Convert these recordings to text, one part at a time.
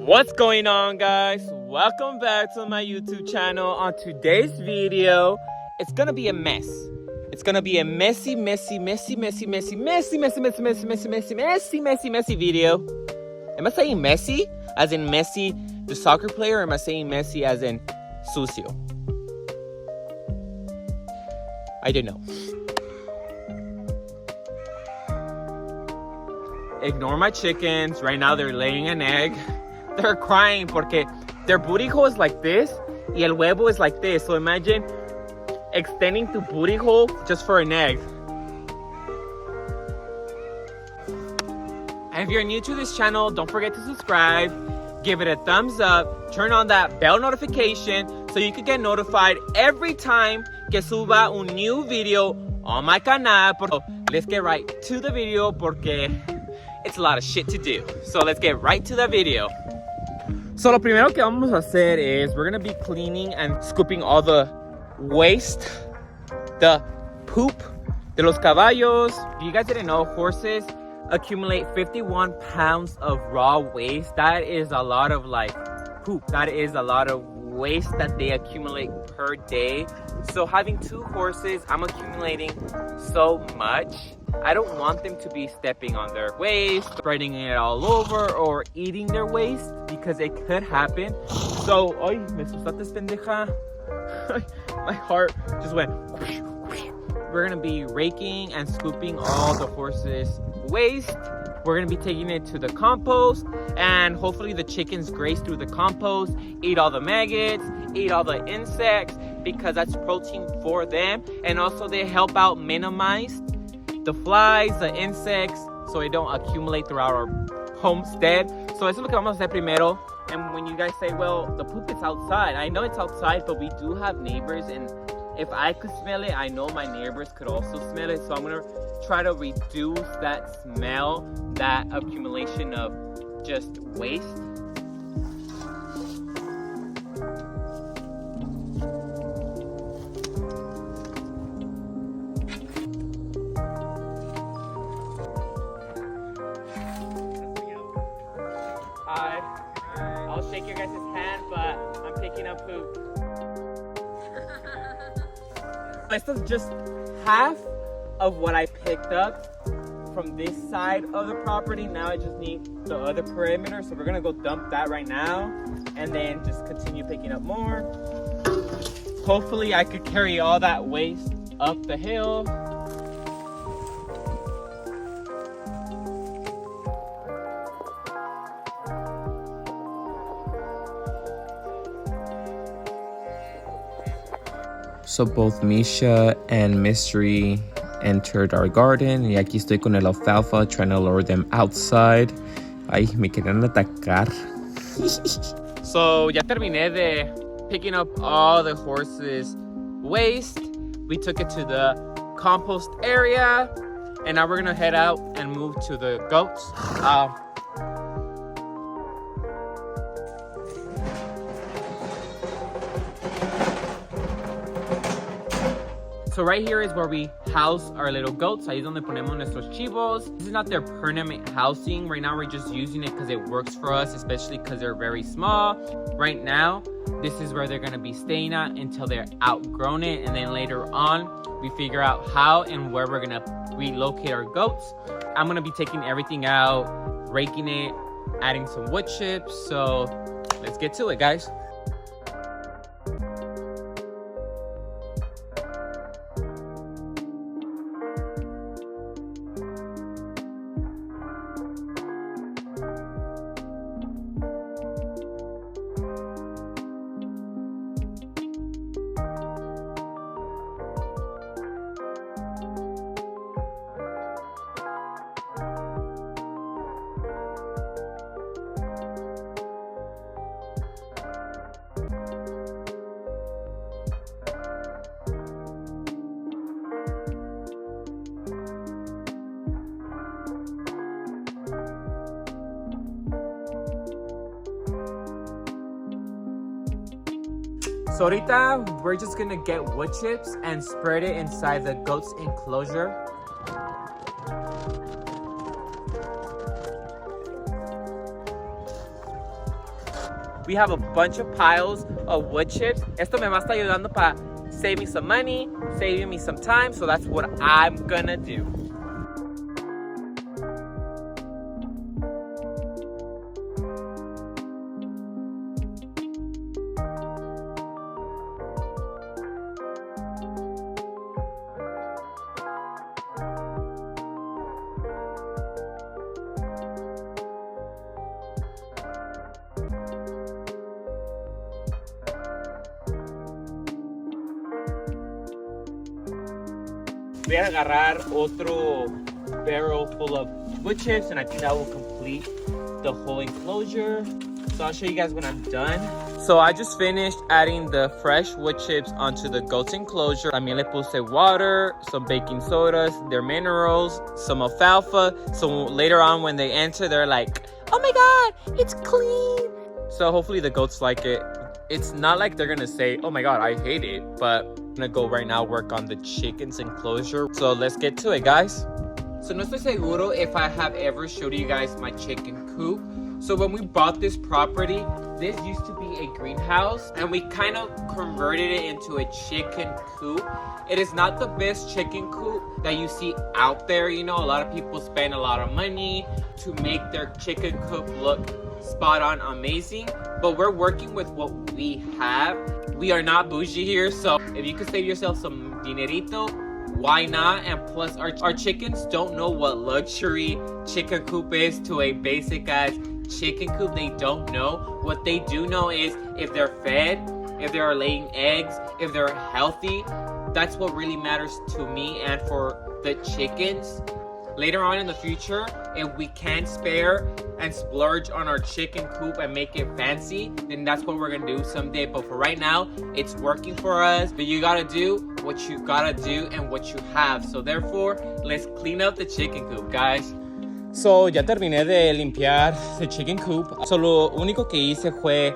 What's going on, guys? Welcome back to my YouTube channel. On today's video, it's gonna be a mess. It's gonna be a messy video. Am I saying messy as in Messi the soccer player, or am I saying messy as in sucio? I don't know. Ignore my chickens. Right now they're laying an egg. They're crying porque their booty hole is like this y el huevo is like this. So imagine extending the booty hole just for an egg. And if you're new to this channel, don't forget to subscribe, give it a thumbs up, turn on that bell notification so you can get notified every time que suba un new video on my canal. Let's get right to the video porque it's a lot of shit to do. So let's get right to the video. So lo primero que vamos a hacer is we're gonna be cleaning and scooping all the waste, the poop de los caballos. If you guys didn't know, horses accumulate 51 pounds of raw waste. That is a lot of poop. That is a lot of waste that they accumulate per day. So having 2 horses, I'm accumulating so much. I don't want them to be stepping on their waste, spreading it all over, or eating their waste, because it could happen. So, ay, me asustaste, pendeja. My heart just went. We're gonna be raking and scooping all the horses' waste. We're gonna be taking it to the compost, and hopefully the chickens graze through the compost, eat all the maggots, eat all the insects, because that's protein for them. And also they help out minimize the flies, the insects, so they don't accumulate throughout our homestead. So eso es lo que vamos a hacer primero. And when you guys say, well, the poop is outside, I know it's outside, but we do have neighbors, and if I could smell it, I know my neighbors could also smell it. So I'm gonna try to reduce that smell, that accumulation of just waste. Hi. I'll shake your guys' hand, but I'm picking up poop. This is just half of what I picked up from this side of the property. Now I just need the other perimeter, so we're gonna go dump that right now and then just continue picking up more. Hopefully I could carry all that waste up the hill. So both Misha and Mystery entered our garden, y aquí estoy con el alfalfa trying to lure them outside. Ay, me querían atacar. So ya terminé de picking up all the horses' waste. We took it to the compost area, and now we're gonna head out and move to the goats. So right here is where we house our little goats. Ahí es donde ponemos nuestros chivos. This is not their permanent housing. Right now we're just using it because it works for us, especially because they're very small. Right now, this is where they're gonna be staying at until they're outgrown it. And then later on, we figure out how and where we're gonna relocate our goats. I'm gonna be taking everything out, raking it, adding some wood chips. So let's get to it, guys. So ahorita, we're just gonna get wood chips and spread it inside the goat's enclosure. We have a bunch of piles of wood chips. Esto me va a estar ayudando para save me some money, saving me some time. So that's what I'm gonna do. Voy a agarrar otro barrel full of wood chips, and I think that will complete the whole enclosure. So I'll show you guys when I'm done. So I just finished adding the fresh wood chips onto the goat's enclosure. También le puse water, some baking sodas, their minerals, some alfalfa. So later on when they enter, they're like, oh my God, it's clean. So hopefully the goats like it. It's not like they're gonna say, oh my God, I hate it, but I'm gonna go right now work on the chicken's enclosure. So let's get to it, guys. So no estoy seguro if I have ever showed you guys my chicken coop. So when we bought this property, this used to be a greenhouse and we kind of converted it into a chicken coop. It is not the best chicken coop that you see out there. You know, a lot of people spend a lot of money to make their chicken coop look spot on amazing, but we're working with what we have. We are not bougie here, so if you could save yourself some dinerito, why not? And plus our chickens don't know what luxury chicken coop is to a basic ass chicken coop. They don't know. What they do know is if they're fed, if they are laying eggs, if they're healthy. That's what really matters to me and for the chickens. Later on in the future, if we can spare and splurge on our chicken coop and make it fancy, then that's what we're gonna do someday. But for right now, it's working for us. But you gotta do what you gotta do and what you have. So therefore, let's clean up the chicken coop, guys. So ya terminé de limpiar the chicken coop. So lo único que hice fue,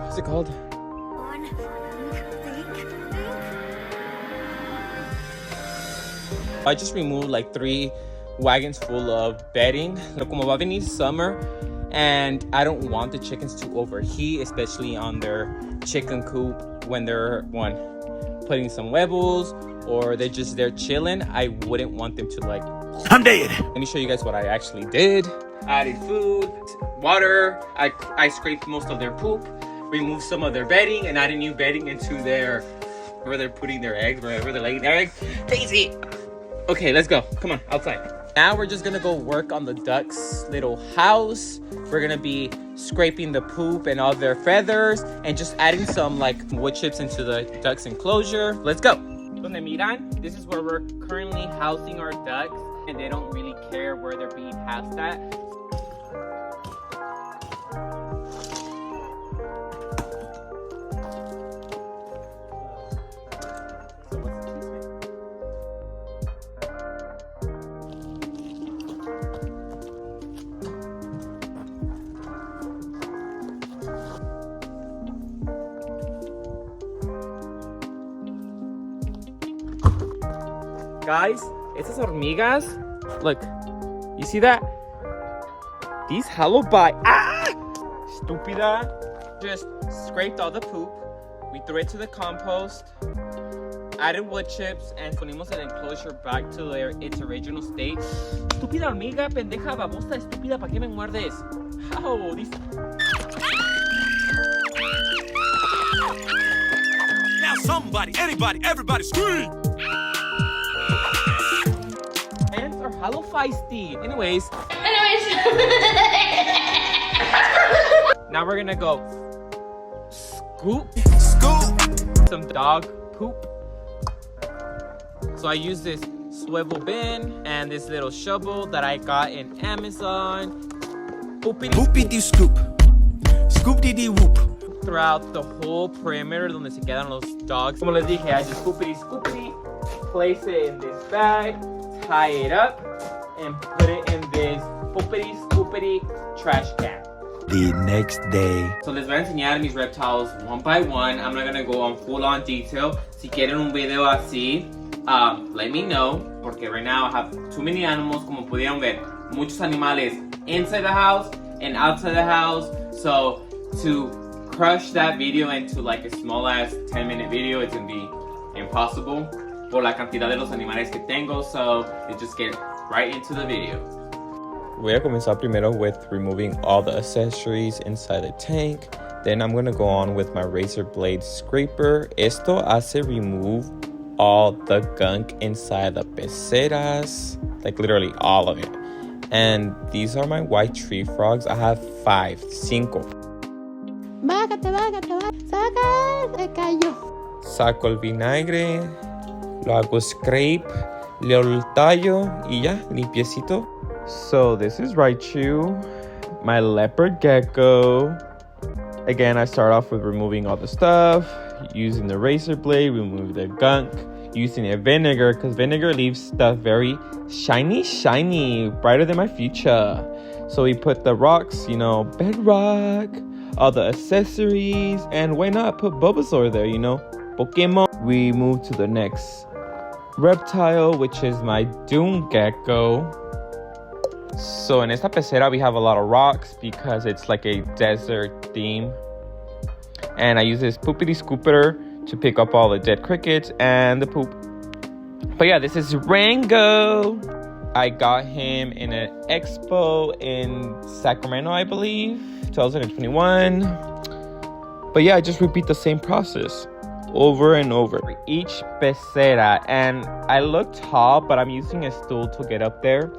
what's it called? I just removed like 3 wagons full of bedding. Como va a venir summer and I don't want the chickens to overheat, especially on their chicken coop when they're putting some huevos or they're chilling. I wouldn't want them to like, I'm dead. Let me show you guys what I actually did. I added food, water, I scraped most of their poop, removed some of their bedding and added new bedding into where they're putting their eggs, wherever they're laying their eggs. Daisy! Okay, let's go. Come on, outside. Now we're just gonna go work on the ducks' little house. We're gonna be scraping the poop and all their feathers and just adding some like wood chips into the ducks' enclosure. Let's go. Donde miran, this is where we're currently housing our ducks, and they don't really care where they're being housed at. Guys, estas hormigas, look, you see that? These hollow bite. Ah! Estúpida. Just scraped all the poop. We threw it to the compost, added wood chips, and ponimos el enclosure back to its original state. Estúpida hormiga, pendeja, babosa, estúpida, ¿para qué me muerdes? How? These... Now somebody, anybody, everybody scream! Are hollow feisty. Anyways. Now we're gonna go scoop some dog poop. So I use this swivel bin and this little shovel that I got in Amazon. Poopity scoop. Scoop-dee-dee whoop. Throughout the whole perimeter donde se quedan los dogs. Como les dije, I just scoopity, place it in this bag, tie it up, and put it in this poopity trash can. The next day. So les voy a enseñar mis reptiles one by one. I'm not gonna go on full on detail. Si quieren un video así, let me know. Porque right now I have too many animals. Como pudieron ver, muchos animales inside the house and outside the house. So to crush that video into like a small ass 10-minute video, it's gonna be impossible por la cantidad de los animales que tengo. So you just get right into the video. Voy a comenzar primero with removing all the accessories inside the tank. Then I'm gonna go on with my razor blade scraper. Esto hace remove all the gunk inside the peceras, like literally all of it. And these are my white tree frogs. I have 5. Saco el vinagre, lo hago scrape, le tallo y ya, limpiecito. So this is Raichu, my leopard gecko. Again, I start off with removing all the stuff, using the razor blade, remove the gunk, using a vinegar, because vinegar leaves stuff very shiny, brighter than my future. So we put the rocks, you know, bedrock, all the accessories, and why not put Bulbasaur there, you know, Pokemon. We move to the next reptile, which is my dune gecko. So in esta pecera, we have a lot of rocks because it's like a desert theme. And I use this poopity scooper to pick up all the dead crickets and the poop. But yeah, this is Rango. I got him in an expo in Sacramento, I believe, 2021. But yeah, I just repeat the same process over and over for each pecera. And I look tall, but I'm using a stool to get up there.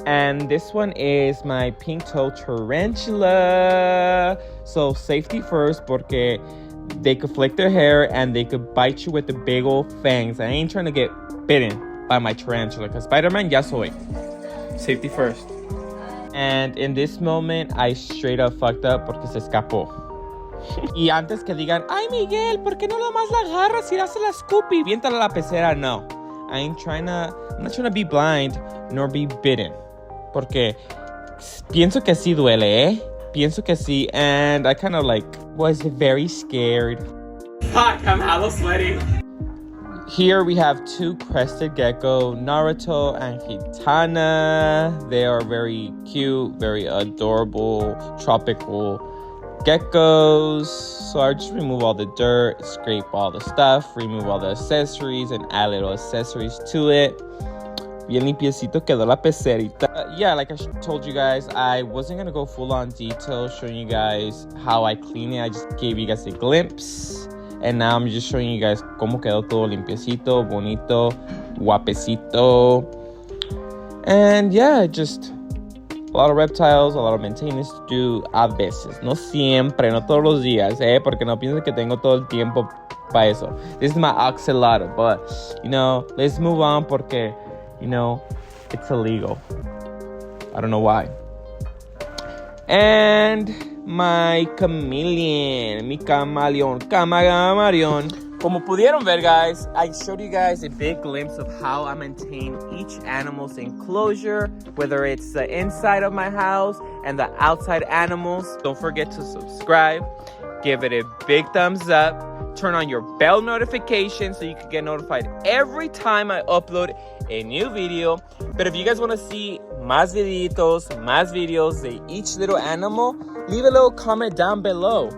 And this one is my pink toe tarantula. So safety first, porque they could flick their hair and they could bite you with the big old fangs. I ain't trying to get bitten by my tarantula, because Spider-Man, ya soy. Safety first. And in this moment, I straight up fucked up porque se escapó. Y antes que digan, ay Miguel, ¿por qué no nomás la agarras y le haces la scoop y viéntala la pecera? No. I'm not trying to be blind nor be bitten. Porque pienso que sí duele, Pienso que sí. And I kind of like was very scared. Fuck, I'm hella sweaty. Here we have 2 crested gecko, Naruto and Kitana. They are very cute, very adorable, tropical geckos. So I just remove all the dirt, scrape all the stuff, remove all the accessories, and add little accessories to it. Bien limpiecito quedó la pecerita. Yeah, like I told you guys, I wasn't gonna go full on detail showing you guys how I clean it. I just gave you guys a glimpse. And now I'm just showing you guys cómo quedó todo limpiecito, bonito, guapecito. And yeah, just a lot of reptiles, a lot of maintenance to do a veces. No siempre, no todos los días, porque no piensen que tengo todo el tiempo para eso. This is my axolotl, but, you know, let's move on porque, you know, it's illegal. I don't know why. And my chameleon, mi camaleón. Como pudieron ver, guys, I showed you guys a big glimpse of how I maintain each animal's enclosure, whether it's the inside of my house and the outside animals. Don't forget to subscribe, give it a big thumbs up, turn on your bell notification so you can get notified every time I upload a new video. But if you guys want to see más videitos, más videos de each little animal, leave a little comment down below.